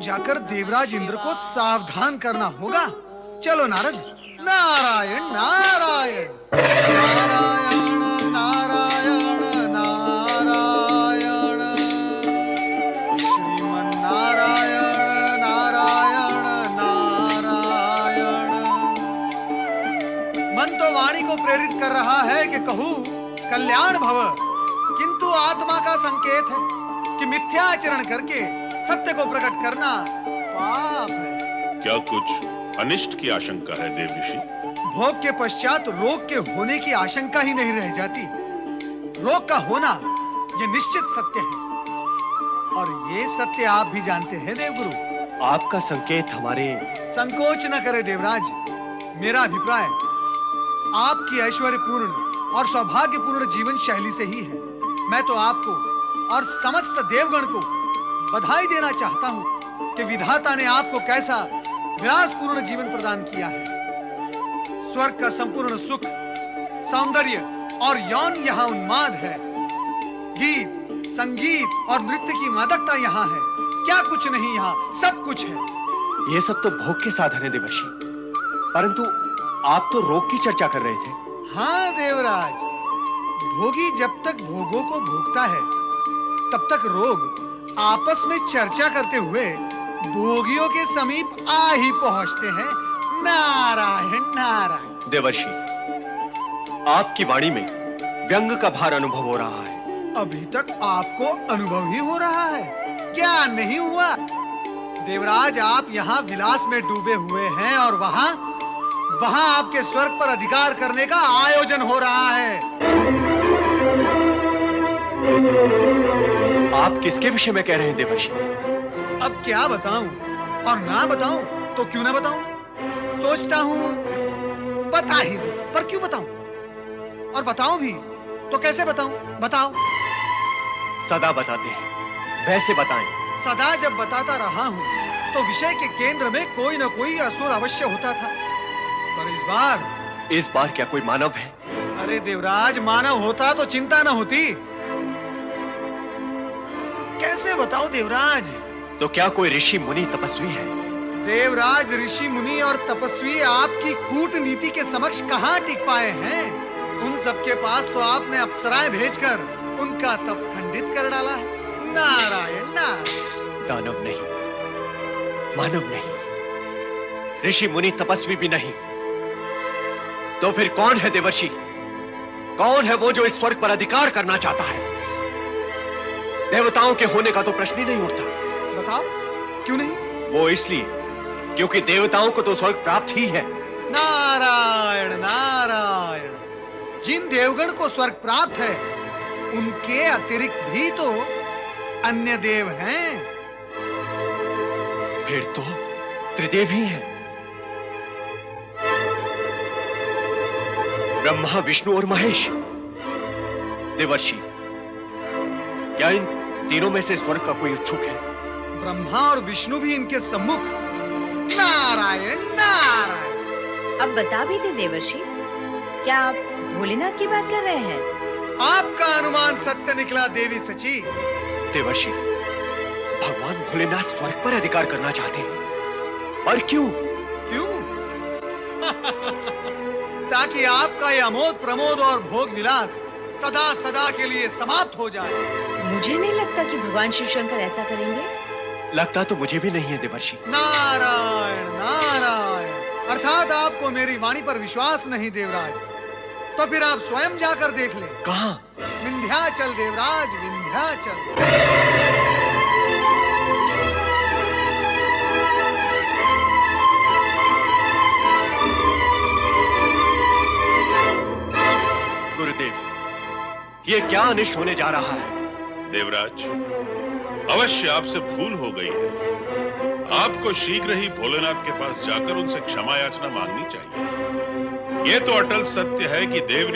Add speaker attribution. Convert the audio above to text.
Speaker 1: जाकर देवराज इंद्र को सावधान करना होगा। चलो नारद। नारायण नारायण नारायण नारायण नारायण श्रीमन नारायण नारायण नारायण। मन तो वाणी को प्रेरित कर रहा है कि कहूं कल्याण भव, किंतु आत्मा का संकेत है कि मिथ्या आचरण करके सत्य को प्रकट करना पाप है।
Speaker 2: क्या कुछ अनिष्ट की आशंका है देव ऋषि?
Speaker 1: भोग के पश्चात रोग के होने की आशंका ही नहीं रह जाती। रोग का होना यह निश्चित सत्य है और ये सत्य आप भी जानते हैं देवगुरु।
Speaker 3: आपका संकेत हमारे।
Speaker 1: संकोच न करे देवराज। मेरा अभिप्राय आपकी ऐश्वर्यपूर्ण और सौभाग्यपूर्ण जीवन शैली से ही है। मैं तो आपको और समस्त देवगण को बधाई देना चाहता हूं कि विधाता ने आपको कैसा विलासपूर्ण जीवन प्रदान किया है। स्वर्ग का संपूर्ण सुख, सौंदर्य और यौन यहाँ उन्माद है। गीत, संगीत और नृत्य की मादकता यहाँ है। क्या कुछ नहीं, यहाँ सब कुछ है।
Speaker 3: ये सब तो भोग के साधन है देवर्षि, परंतु आप तो रोग की चर्चा कर रहे थे।
Speaker 1: हाँ देवराज, भोगी जब तक भोगों को भोगता है तब तक रोग आपस में चर्चा करते हुए भोगियों के समीप आ ही पहुंचते हैं। नारायण नारायण।
Speaker 3: देवर्षि, आपकी वाणी में व्यंग का भार अनुभव हो रहा है।
Speaker 1: अभी तक आपको अनुभव ही हो रहा है, क्या नहीं हुआ? देवराज, आप यहाँ विलास में डूबे हुए हैं और वहाँ आपके स्वर्ग पर अधिकार करने का आयोजन हो रहा है।
Speaker 3: आप किसके विषय में कह रहे हैं देवर्षि?
Speaker 1: अब क्या बताऊं, और ना बताऊं तो क्यों ना बताऊं? सोचता हूं बता ही दूं, पर क्यों बताऊं? और बताऊं भी तो कैसे बताऊं? बताओ।
Speaker 3: सदा बताते हैं, वैसे बताएं।
Speaker 1: सदा जब बताता रहा हूं तो विषय के केंद्र में कोई न कोई असुर अवश्य होता था, पर इस बार
Speaker 3: क्या कोई मानव है?
Speaker 1: अरे देवराज, मानव होता तो चिंता न होती। कैसे बताओ देवराज?
Speaker 3: तो क्या कोई ऋषि मुनि तपस्वी है?
Speaker 1: देवराज, ऋषि मुनि और तपस्वी आपकी कूटनीति के समक्ष कहां टिक पाए हैं? उन सबके पास तो आपने अप्सराएं भेजकर उनका तप खंडित कर डाला है। नारायण नारायण।
Speaker 3: दानव नहीं, मानव नहीं, ऋषि मुनि तपस्वी भी नहीं, तो फिर कौन है देवर्षि? कौन है वो जो इस स्वर्ग पर अधिकार करना चाहता है? देवताओं के होने का तो प्रश्न ही नहीं उठता।
Speaker 1: बताओ, क्यों नहीं?
Speaker 3: वो इसलिए क्योंकि देवताओं को तो स्वर्ग प्राप्त ही है।
Speaker 1: नारायण नारायण। जिन देवगण को स्वर्ग प्राप्त है उनके अतिरिक्त भी तो अन्य देव हैं।
Speaker 3: फिर तो त्रिदेव ही हैं। ब्रह्मा, विष्णु और महेश। देवर्षि, क्या इन तीनों में से स्वर्ग का कोई इच्छुक है?
Speaker 1: ब्रह्मा और विष्णु भी इनके सम्मुख। नारायण नारायण।
Speaker 4: अब बता भी दे देवर्षि, क्या आप भोलेनाथ की बात कर रहे हैं?
Speaker 1: आपका अनुमान सत्य निकला देवी सची।
Speaker 3: देवर्षि, भगवान भोलेनाथ स्वर्ग पर अधिकार करना चाहते हैं। और क्यों?
Speaker 1: क्यों? ताकि आपका यह अमोद प्रमोद और भोग विलास सदा सदा के लिए समाप्त हो जाए।
Speaker 4: मुझे नहीं लगता कि भगवान शिव शंकर ऐसा करेंगे।
Speaker 3: लगता तो मुझे भी नहीं है देवर्षि।
Speaker 1: नारायण नारायण। अर्थात आपको मेरी वाणी पर विश्वास नहीं देवराज? तो फिर आप स्वयं जाकर देख लें।
Speaker 3: कहां?
Speaker 1: विंध्याचल देवराज, विंध्याचल।
Speaker 3: गुरुदेव, ये क्या अनिष्ट होने जा रहा है?
Speaker 2: देवराज, अवश्य आपसे भूल हो गई है। आपको शीघ्र ही भोलेनाथ के पास जाकर उनसे क्षमा याचना मांगनी चाहिए। ये तो अटल सत्य है कि देव